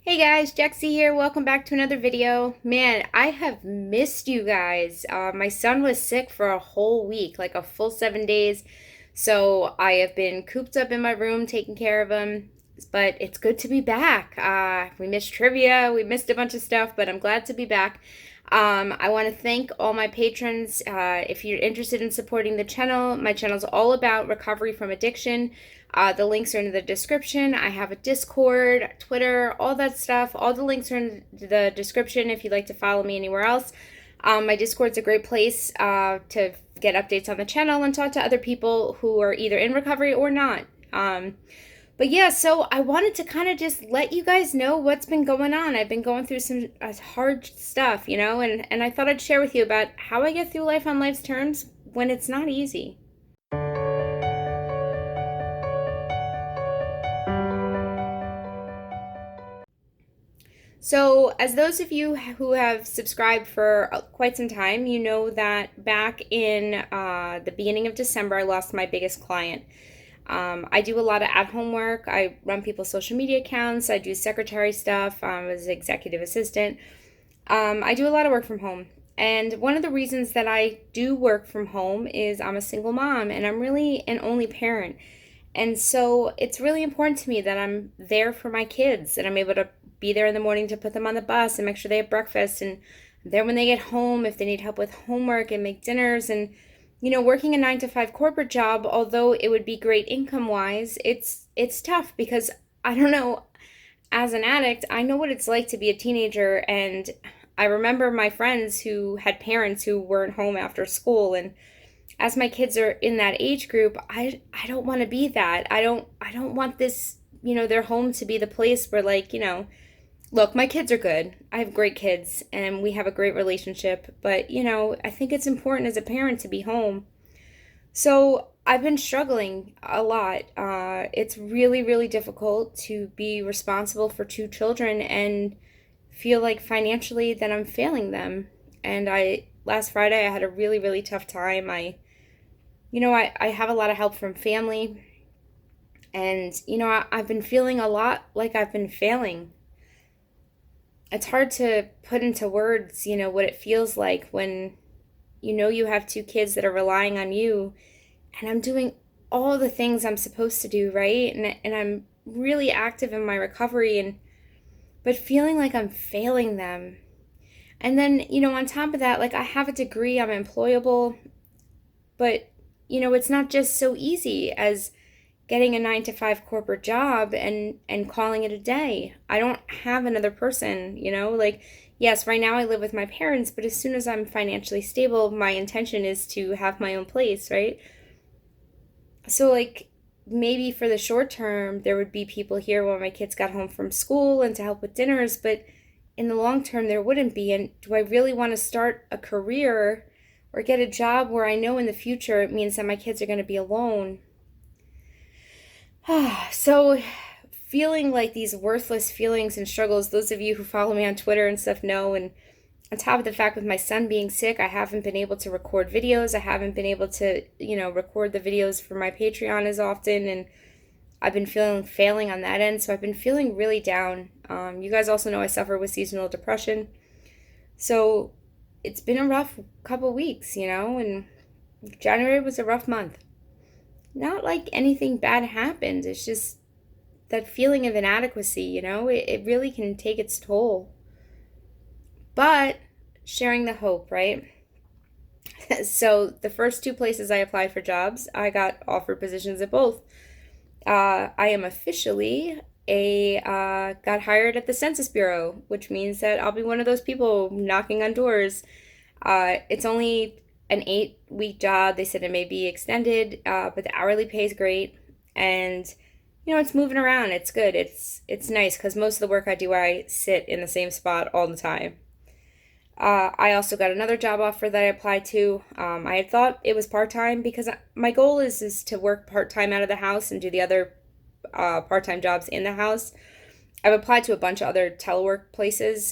Hey guys, Jexie here. Welcome back to another video. Man, I have missed you guys. My son was sick for a whole week, like a full 7 days. So I have been cooped up in my room taking care of him. But it's good to be back. We missed trivia, we missed a bunch of stuff, but I'm glad to be back. I want to thank all my patrons. If you're interested in supporting the channel, my channel is all about recovery from addiction. The links are in the description. I have a Discord, Twitter, all that stuff. All the links are in the description if you'd like to follow me anywhere else. My Discord's a great place to get updates on the channel and talk to other people who are either in recovery or not. But yeah, so I wanted to kind of just let you guys know what's been going on. I've been going through some hard stuff, and I thought I'd share with you about how I get through life on life's terms when it's not easy. So, as those of you who have subscribed for quite some time, you know that back in the beginning of December, I lost my biggest client. I do a lot of at-home work. I run people's social media accounts. I do secretary stuff as an executive assistant. I do a lot of work from home. And one of the reasons that I do work from home is I'm a single mom and I'm really an only parent. And so it's really important to me that I'm there for my kids and I'm able to be there in the morning to put them on the bus and make sure they have breakfast, and there when they get home if they need help with homework and make dinners. And working a 9 to 5 corporate job, although it would be great income wise, it's tough because I don't know, as an addict, I know what it's like to be a teenager, and I remember my friends who had parents who weren't home after school. And as my kids are in that age group, I don't want to be that. I don't want this, their home to be the place where, like, look, my kids are good. I have great kids and we have a great relationship, but I think it's important as a parent to be home. So I've been struggling a lot. It's really, really difficult to be responsible for two children and feel like financially that I'm failing them. And last Friday I had a really, really tough time. I have a lot of help from family, and I've been feeling a lot like I've been failing. It's hard to put into words, what it feels like when you have two kids that are relying on you, and I'm doing all the things I'm supposed to do, right? And I'm really active in my recovery, and but feeling like I'm failing them. And then, on top of that, like, I have a degree, I'm employable, but it's not just so easy as getting a 9 to 5 corporate job and calling it a day. I don't have another person, like, yes, right now I live with my parents, but as soon as I'm financially stable, my intention is to have my own place, right? So, like, maybe for the short term there would be people here when my kids got home from school and to help with dinners, but in the long term there wouldn't be. And do I really want to start a career or get a job where I know in the future it means that my kids are going to be alone? So, feeling like these worthless feelings and struggles, those of you who follow me on Twitter and stuff know. And on top of the fact, with my son being sick, I haven't been able to record videos. I haven't been able to, record the videos for my Patreon as often. And I've been failing on that end. So I've been feeling really down. You guys also know I suffer with seasonal depression. So it's been a rough couple weeks, and January was a rough month. Not like anything bad happened. It's just that feeling of inadequacy, it really can take its toll. But sharing the hope, right? So the first two places I applied for jobs, I got offered positions at both. I am officially got hired at the Census Bureau, which means that I'll be one of those people knocking on doors. It's only an 8-week job. They said it may be extended, but the hourly pay is great, and it's moving around. It's good. It's nice because most of the work I do, I sit in the same spot all the time. I also got another job offer that I applied to. I had thought it was part-time because my goal is to work part-time out of the house and do the other part-time jobs in the house. I've applied to a bunch of other telework places.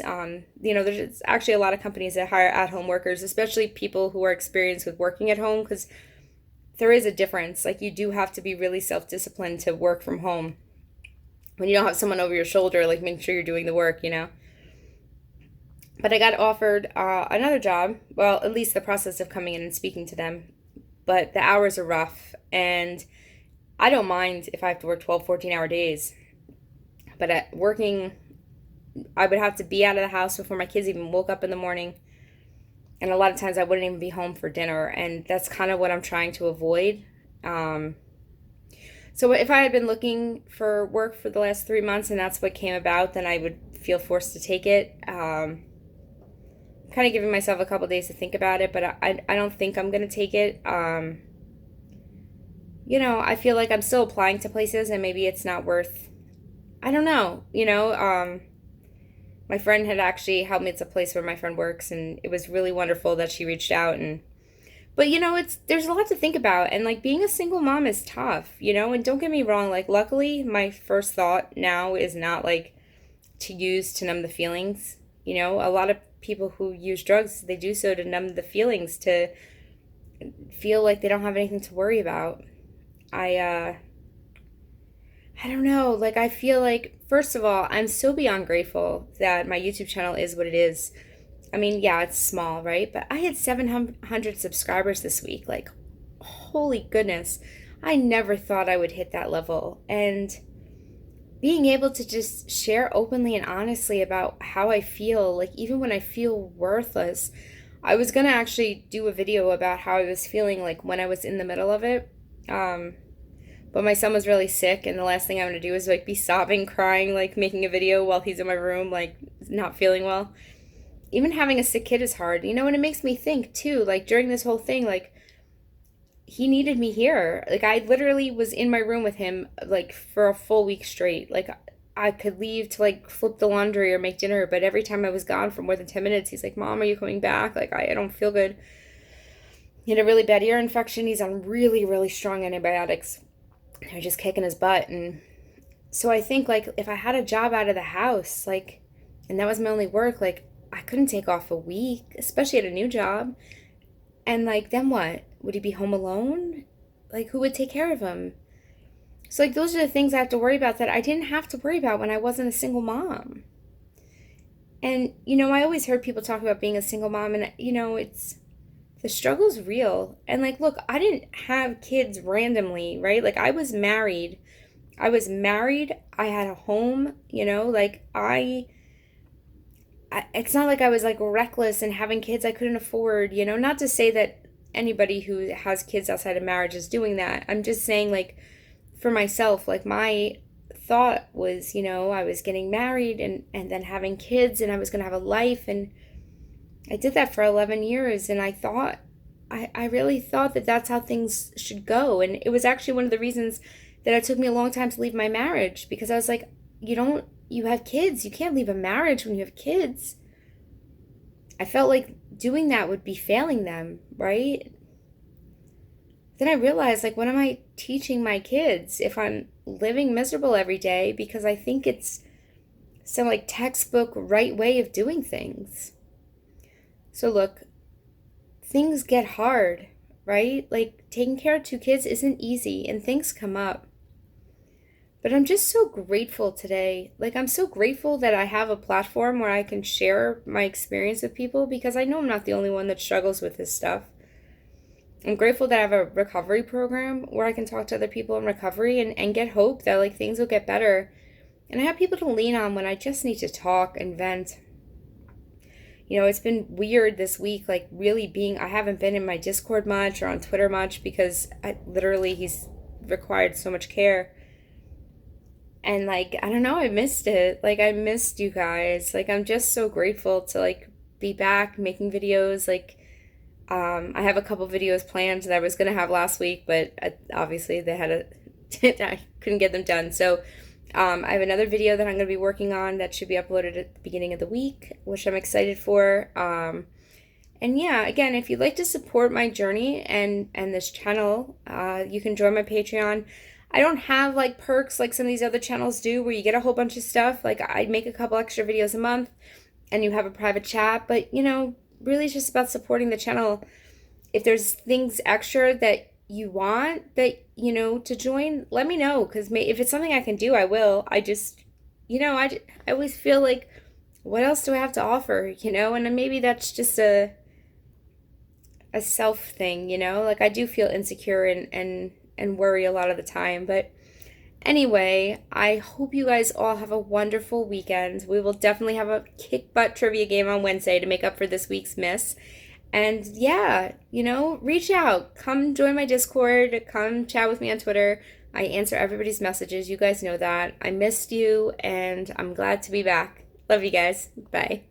There's actually a lot of companies that hire at-home workers, especially people who are experienced with working at home, because there is a difference. Like, you do have to be really self-disciplined to work from home. when you don't have someone over your shoulder, like making sure you're doing the work, you know. But I got offered another job. Well, at least the process of coming in and speaking to them. But the hours are rough, and I don't mind if I have to work 12, 14-hour days. But at working, I would have to be out of the house before my kids even woke up in the morning. And a lot of times I wouldn't even be home for dinner. And that's kind of what I'm trying to avoid. Um, so if I had been looking for work for the last 3 months and that's what came about, then I would feel forced to take it. Kind of giving myself a couple days to think about it, but I don't think I'm going to take it. I feel like I'm still applying to places and maybe it's not worth, I don't know, my friend had actually helped me. It's a place where my friend works, and it was really wonderful that she reached out. But there's a lot to think about, and like being a single mom is tough, and don't get me wrong, like luckily my first thought now is not like to use to numb the feelings. A lot of people who use drugs, they do so to numb the feelings, to feel like they don't have anything to worry about. I don't know, like I feel like first of all, I'm so beyond grateful that my YouTube channel is what it is. I mean, yeah, it's small, right? But I had 700 subscribers this week. Like, holy goodness. I never thought I would hit that level. And being able to just share openly and honestly about how I feel, like even when I feel worthless. I was going to actually do a video about how I was feeling like when I was in the middle of it. But my son was really sick, and the last thing I want to do is like be sobbing, crying, like making a video while he's in my room, like not feeling well. Even having a sick kid is hard, and it makes me think too, like during this whole thing, like he needed me here. Like I literally was in my room with him like for a full week straight. Like I could leave to like flip the laundry or make dinner, but every time I was gone for more than 10 minutes, he's like, "Mom, are you coming back?" Like I don't feel good. He had a really bad ear infection. He's on really, really strong antibiotics. They're just kicking his butt. And so I think like if I had a job out of the house, like, and that was my only work, like I couldn't take off a week, especially at a new job. And like, then what? Would he be home alone? Like, who would take care of him? So like, those are the things I have to worry about that I didn't have to worry about when I wasn't a single mom. And, I always heard people talk about being a single mom, and, the struggle's real. And like, look, I didn't have kids randomly, right? Like, I was married. I had a home, like it's not like I was like reckless and having kids I couldn't afford, not to say that anybody who has kids outside of marriage is doing that. I'm just saying, like, for myself, like my thought was, I was getting married and then having kids, and I was going to have a life. And I did that for 11 years. And I really thought that that's how things should go. And it was actually one of the reasons that it took me a long time to leave my marriage, because I was like, you have kids. You can't leave a marriage when you have kids. I felt like doing that would be failing them, right? Then I realized, like, what am I teaching my kids if I'm living miserable every day because I think it's some like textbook right way of doing things? So look, things get hard, right? Like taking care of two kids isn't easy and things come up. But I'm just so grateful today. Like, I'm so grateful that I have a platform where I can share my experience with people, because I know I'm not the only one that struggles with this stuff. I'm grateful that I have a recovery program where I can talk to other people in recovery and get hope that like things will get better. And I have people to lean on when I just need to talk and vent. It's been weird this week, like really I haven't been in my Discord much or on Twitter much because he's required so much care. And like, I don't know, I missed it. Like, I missed you guys. Like, I'm just so grateful to like be back making videos. Like, I have a couple videos planned that I was going to have last week, but obviously I couldn't get them done. So, I have another video that I'm going to be working on that should be uploaded at the beginning of the week, which I'm excited for. And yeah, again, if you'd like to support my journey and this channel, you can join my Patreon. I don't have like perks like some of these other channels do where you get a whole bunch of stuff. Like, I make a couple extra videos a month and you have a private chat, but really it's just about supporting the channel. If there's things extra that you want that, to join, let me know, because if it's something I can do, I will. I just, I always feel like, what else do I have to offer, And then maybe that's just a self thing, Like I do feel insecure and worry a lot of the time, but anyway, I hope you guys all have a wonderful weekend. We will definitely have a kick butt trivia game on Wednesday to make up for this week's miss. And yeah, reach out. Come join my Discord. Come chat with me on Twitter. I answer everybody's messages. You guys know that. I missed you, and I'm glad to be back. Love you guys. Bye.